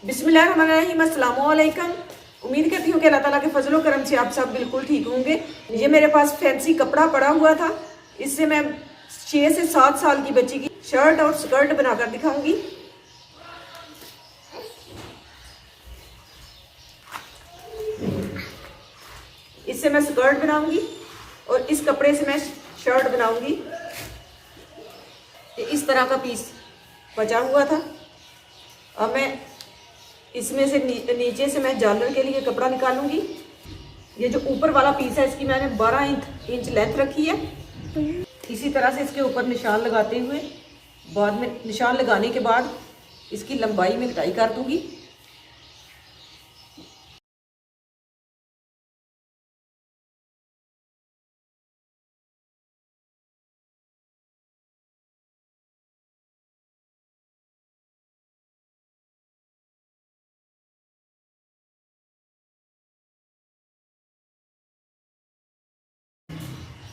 बिस्मिल्लाहिर्रहमानिर्रहीम, अस्सलाम वालेकुम। उम्मीद करती हूँ कि अल्लाह ताला के फजलो करम से आप सब बिल्कुल ठीक होंगे। ये मेरे पास फैंसी कपड़ा पड़ा हुआ था, इससे मैं 6 से 7 साल की बच्ची की शर्ट और स्कर्ट बनाकर दिखाऊंगी। इससे मैं स्कर्ट बनाऊंगी और इस कपड़े से मैं शर्ट बनाऊंगी। इस तरह का पीस बचा हुआ था। अब मैं इसमें से नीचे से मैं झालर के लिए कपड़ा निकालूंगी। ये जो ऊपर वाला पीस है इसकी मैंने 12 इंच लेंथ रखी है। इसी तरह से इसके ऊपर निशान लगाते हुए बाद में निशान लगाने के बाद इसकी लंबाई में कटाई कर दूंगी।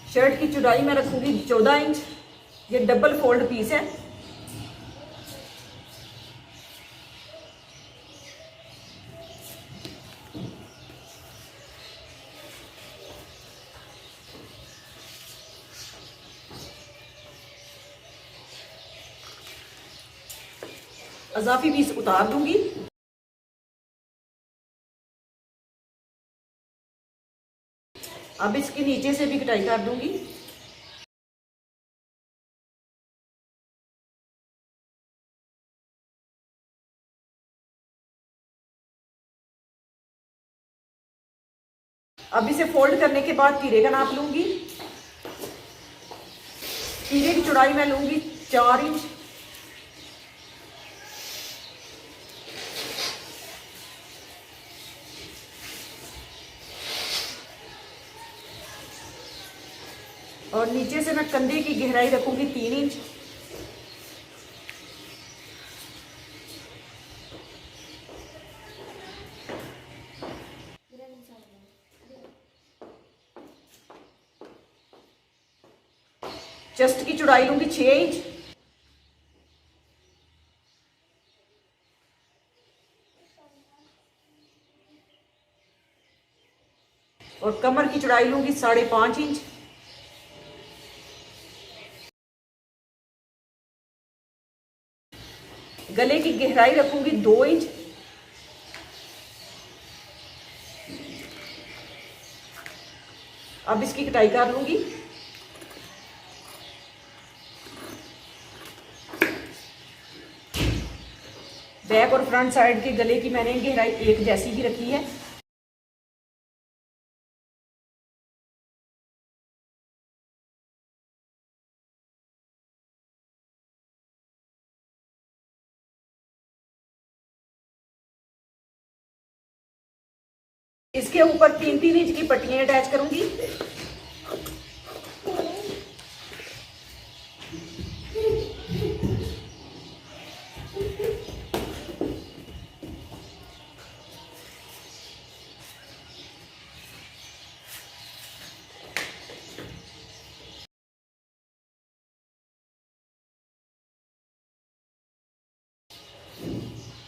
शर्ट की चौड़ाई मैं रखूंगी 14 इंच। ये डबल फोल्ड पीस है। अजाफी पीस उतार दूंगी। अब इसके नीचे से भी कटाई कर दूंगी। अब इसे फोल्ड करने के बाद तीरे का नाप लूंगी। तीरे की चौड़ाई मैं लूंगी 4 इंच। और नीचे से मैं कंधे की गहराई रखूंगी 3 इंच। चेस्ट की चौड़ाई लूंगी 6 इंच। और कमर की चौड़ाई लूंगी 5.5 इंच। गले की गहराई रखूंगी 2 इंच। अब इसकी कटाई कर लूंगी। बैक और फ्रंट साइड के गले की मैंने गहराई एक जैसी ही रखी है। इसके ऊपर 3-3 इंच की पट्टियां अटैच करूंगी।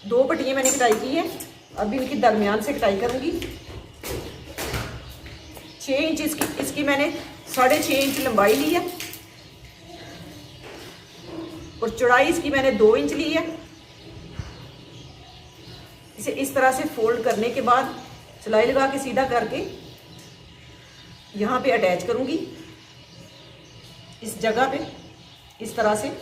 दो पट्टियां मैंने कटाई की है। अब इनकी दरमियान से कटाई करूंगी। 6 इंच इसकी मैंने 6.5 इंच लंबाई ली है और चौड़ाई इसकी मैंने 2 इंच ली है। इसे इस तरह से फोल्ड करने के बाद सिलाई लगा के सीधा करके यहाँ पे अटैच करूंगी, इस जगह पे इस तरह से।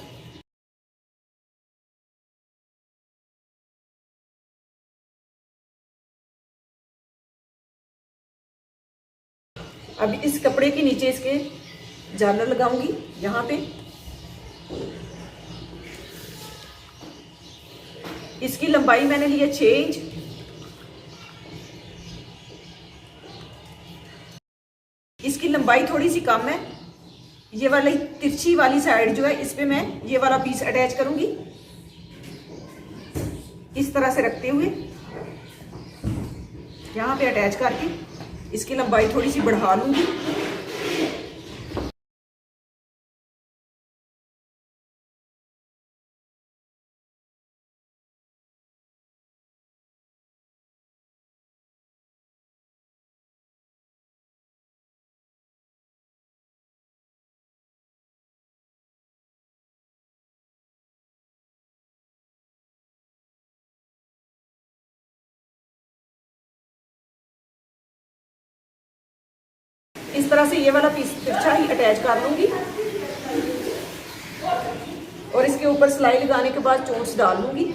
अब इस कपड़े के नीचे इसके झालर लगाऊंगी यहाँ पे। इसकी लंबाई मैंने ली है 6 इंच। इसकी लंबाई थोड़ी सी कम है। ये वाली तिरछी वाली साइड जो है इस पे मैं ये वाला पीस अटैच करूंगी, इस तरह से रखते हुए यहाँ पे अटैच करके इसकी लंबाई थोड़ी सी बढ़ा लूंगी। इस तरह से ये वाला पीस तिरछा ही अटैच कर लूँगी और इसके ऊपर सिलाई लगाने के बाद चोंच डाल लूँगी।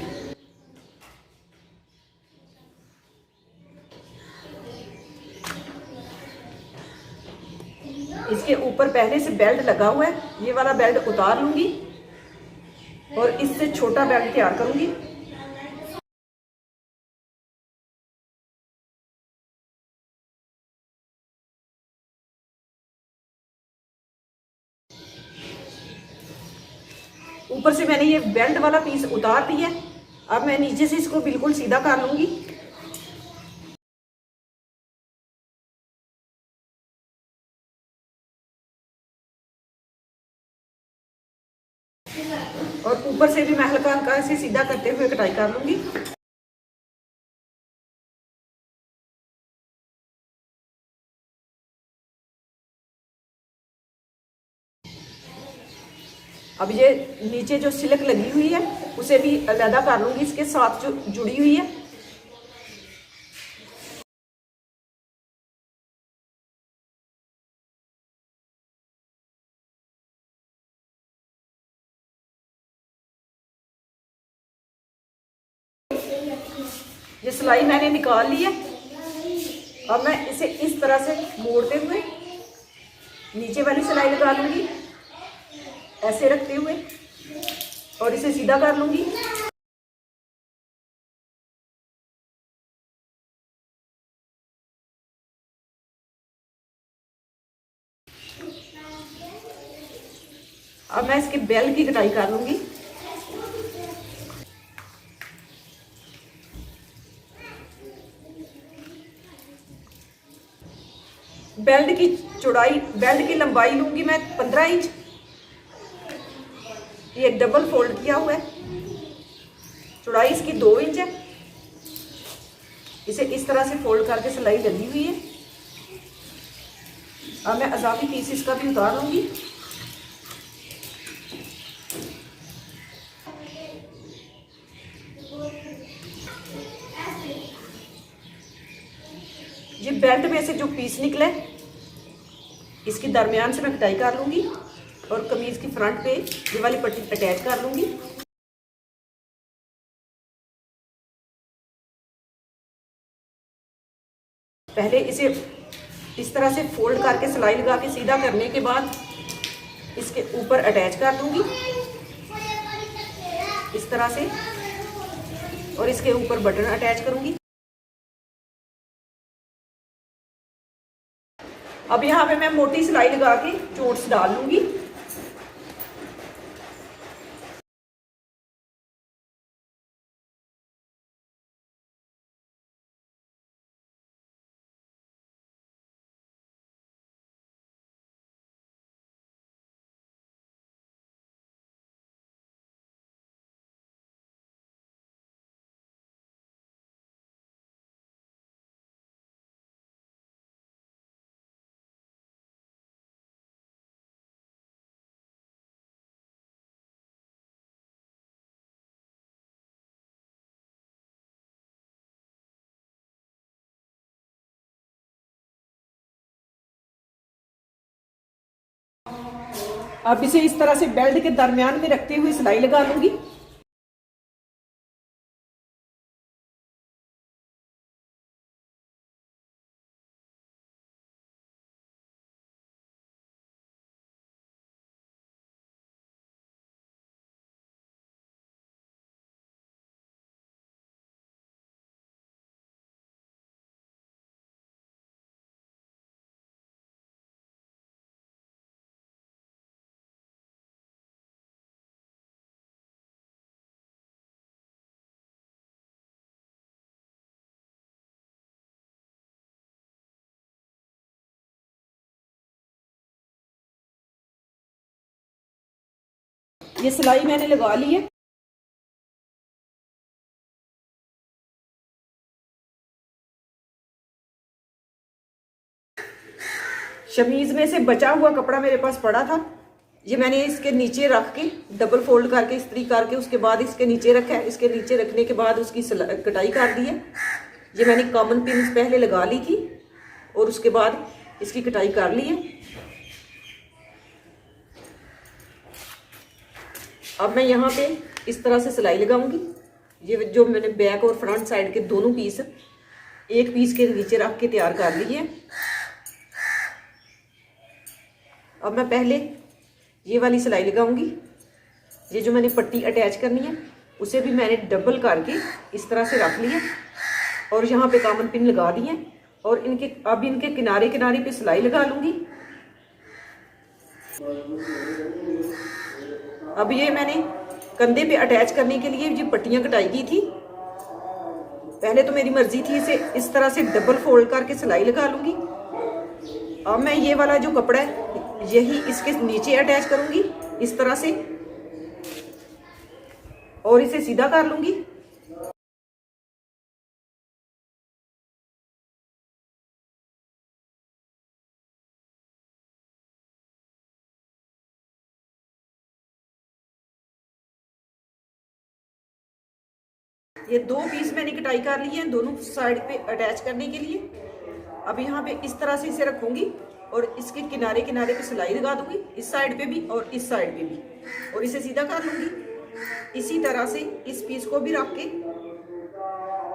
इसके ऊपर पहले से बेल्ट लगा हुआ है, ये वाला बेल्ट उतार लूँगी और इससे छोटा बेल्ट तैयार करूँगी। ऊपर से मैंने ये बेल्ट वाला पीस उतार दिया। अब मैं नीचे से इसको बिल्कुल सीधा कर लूँगी। और ऊपर से भी मैं हल्का हल्का से सीधा करते हुए कटाई कर लूँगी। अब ये नीचे जो सिलक लगी हुई है उसे भी अलग कर लूँगी, इसके साथ जो जुड़ी हुई है। ये सिलाई मैंने निकाल ली है। अब मैं इसे इस तरह से मोड़ते हुए नीचे वाली सिलाई लगा लूँगी, ऐसे रखते हुए, और इसे सीधा कर लूँगी। अब मैं इसके बेल की कटाई कर लूँगी। बेल्ट की चौड़ाई, बेल्ट की लंबाई लूँगी मैं 15 इंच। ये डबल फोल्ड किया हुआ है। चौड़ाई इसकी 2 इंच है। इसे इस तरह से फोल्ड करके सिलाई लगी हुई है। अब मैं अजाफी पीस इसका भी उतार लूँगी। ये बेल्ट में से जो पीस निकले इसके दरमियान से मैं कटाई कर लूँगी और कमीज की फ्रंट पे ये वाली पट्टी अटैच कर लूँगी। पहले इसे इस तरह से फोल्ड करके सिलाई लगा के सीधा करने के बाद इसके ऊपर अटैच कर दूँगी इस तरह से, और इसके ऊपर बटन अटैच करूँगी। अब यहाँ पे मैं मोटी सिलाई लगा के चोट्स डाल लूँगी। अब इसे इस तरह से बेल्ट के दरमियान में रखते हुए सिलाई लगा लूंगी। ये सिलाई मैंने लगा ली है। शमीज में से बचा हुआ कपड़ा मेरे पास पड़ा था, ये मैंने इसके नीचे रख के डबल फोल्ड करके इस्त्री करके उसके बाद इसके नीचे रखा है। इसके नीचे रखने के बाद उसकी कटाई कर दी है। ये मैंने कॉमन पिन्स पहले लगा ली थी और उसके बाद इसकी कटाई कर ली है। अब मैं यहाँ पे इस तरह से सिलाई लगाऊंगी। ये जो मैंने बैक और फ्रंट साइड के दोनों पीस एक पीस के नीचे रख के तैयार कर लिए हैं। अब मैं पहले ये वाली सिलाई लगाऊंगी। ये जो मैंने पट्टी अटैच करनी है उसे भी मैंने डबल करके इस तरह से रख लिया और यहाँ पे कामन पिन लगा दी है। और इनके किनारे किनारे पे सिलाई लगा लूंगी। अब ये मैंने कंधे पे अटैच करने के लिए ये पट्टियां कटाई की थी। पहले तो मेरी मर्जी थी इसे इस तरह से डबल फोल्ड करके सिलाई लगा लूंगी। अब मैं ये वाला जो कपड़ा है यही इसके नीचे अटैच करूंगी इस तरह से और इसे सीधा कर लूंगी। ये दो पीस मैंने कटाई कर ली है दोनों साइड पे अटैच करने के लिए। अब यहाँ पे इस तरह से इसे रखूंगी और इसके किनारे किनारे पे सिलाई लगा दूंगी, इस साइड पे भी और इस साइड पे भी, और इसे सीधा कर लूंगी। इसी तरह से इस पीस को भी रख के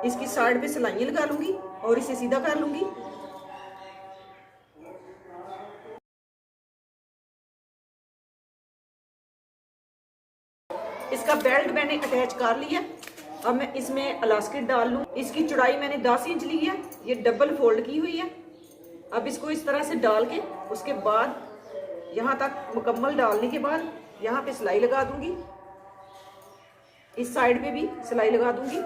इसकी साइड पे सिलाइयाँ लगा लूंगी और इसे सीधा कर लूंगी। इसका बेल्ट मैंने अटैच कर लिया। अब मैं इसमें इलास्टिक डाल लूँ। इसकी चौड़ाई मैंने 10 इंच ली है, ये डबल फोल्ड की हुई है। अब इसको इस तरह से डाल के उसके बाद यहाँ तक मुकम्मल डालने के बाद यहाँ पे सिलाई लगा दूंगी, इस साइड पे भी सिलाई लगा दूंगी।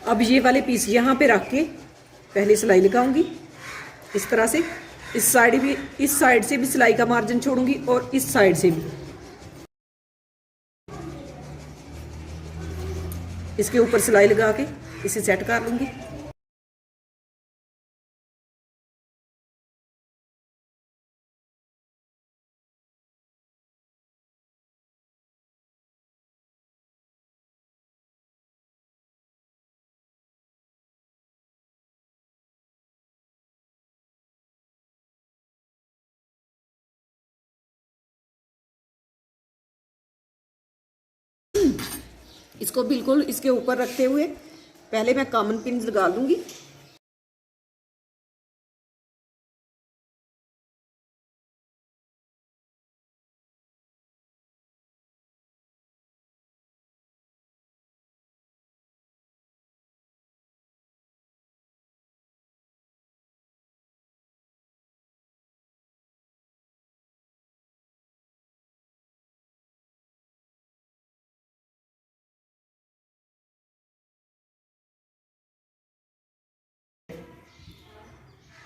अब ये वाले पीस यहाँ पे रख के पहले सिलाई लगाऊंगी इस तरह से। इस साइड से भी सिलाई का मार्जिन छोड़ूंगी और इस साइड से भी। इसके ऊपर सिलाई लगा के इसे सेट कर लूंगी। इसको बिल्कुल इसके ऊपर रखते हुए पहले मैं कामन पिन लगा लूंगी।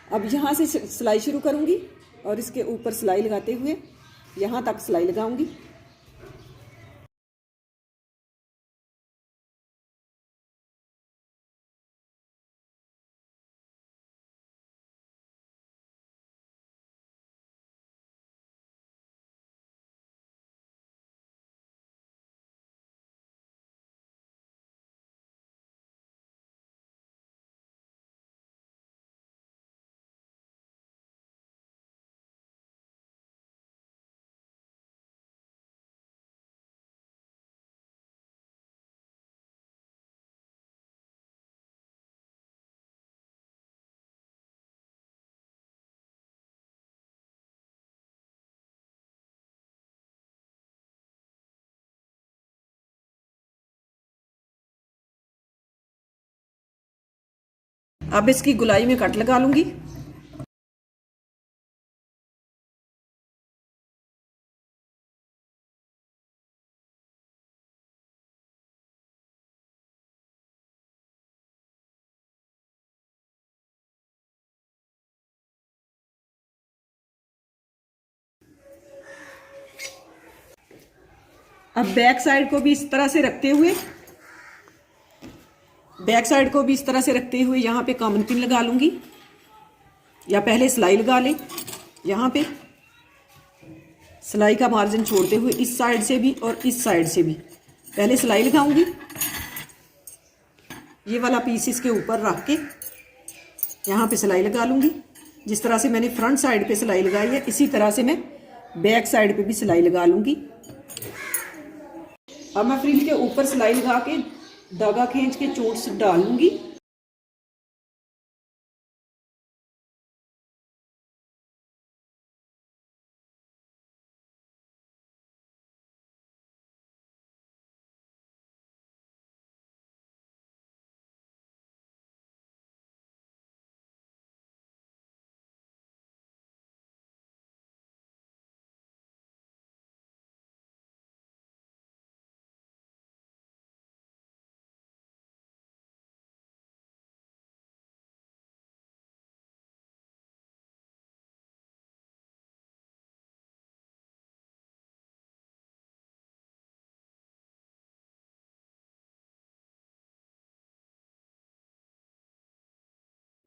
अब यहाँ से सिलाई शुरू करूंगी और इसके ऊपर सिलाई लगाते हुए यहाँ तक सिलाई लगाऊंगी। अब इसकी गुलाई में कट लगा लूँगी। अब बैक साइड को भी इस तरह से रखते हुए यहाँ पे कॉमन पिन लगा लूँगी, या पहले सिलाई लगा लें। यहाँ पे सिलाई का मार्जिन छोड़ते हुए इस साइड से भी और इस साइड से भी पहले सिलाई लगाऊंगी। ये वाला पीस इसके ऊपर रख के यहाँ पे सिलाई लगा लूँगी। जिस तरह से मैंने फ्रंट साइड पे सिलाई लगाई है, इसी तरह से मैं बैक साइड पे भी सिलाई लगा लूँगी। अब मैं फ्रिल के ऊपर सिलाई लगा के धागा खींच के चोट से डाल लूँगी।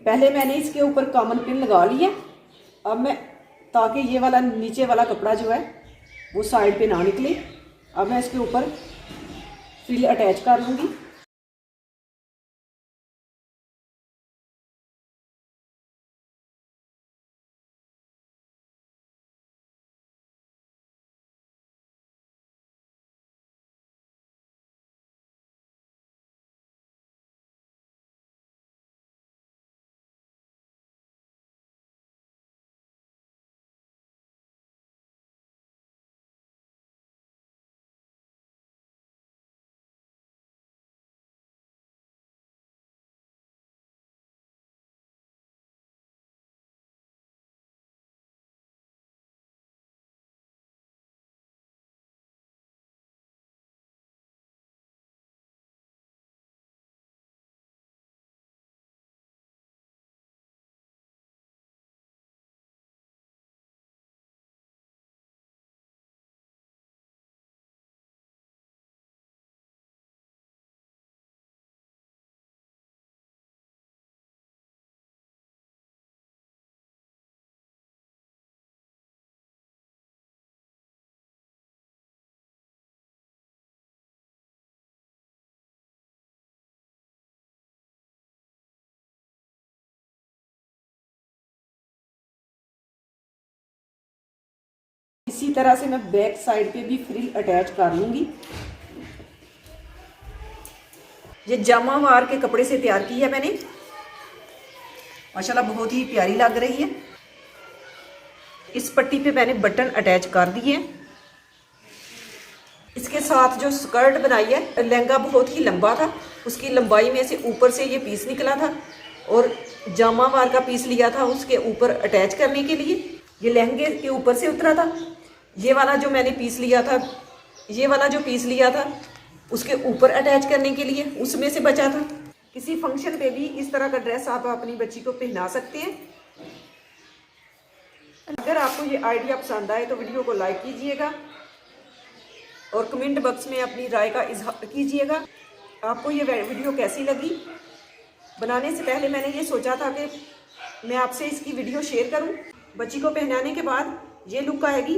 पहले मैंने इसके ऊपर कॉमन पिन लगा लिया। अब मैं, ताकि ये वाला नीचे वाला कपड़ा जो है वो साइड पे ना निकले, अब मैं इसके ऊपर फ्रिल अटैच कर लूँगी। इसी तरह से मैं बैक साइड पे भी फ्रिल अटैच कर लूँगी। ये जामा वार के कपड़े से तैयार की है मैंने, माशाल्लाह बहुत ही प्यारी लग रही है। इस पट्टी पे मैंने बटन अटैच कर दिए हैं। इसके साथ जो स्कर्ट बनाई है, लहंगा बहुत ही लंबा था, उसकी लंबाई में से ऊपर से ये पीस निकला था और जामा वार का पीस लिया था उसके ऊपर अटैच करने के लिए। ये लहंगे के ऊपर से उतरा था। ये वाला जो मैंने पीस लिया था, ये वाला जो पीस लिया था उसके ऊपर अटैच करने के लिए, उसमें से बचा था। किसी फंक्शन पे भी इस तरह का ड्रेस आप अपनी बच्ची को पहना सकते हैं। अगर आपको ये आइडिया पसंद आए तो वीडियो को लाइक कीजिएगा और कमेंट बॉक्स में अपनी राय का इजहार कीजिएगा। आपको ये वीडियो कैसी लगी? बनाने से पहले मैंने ये सोचा था कि मैं आपसे इसकी वीडियो शेयर करूं। बच्ची को पहनाने के बाद ये लुक आएगी।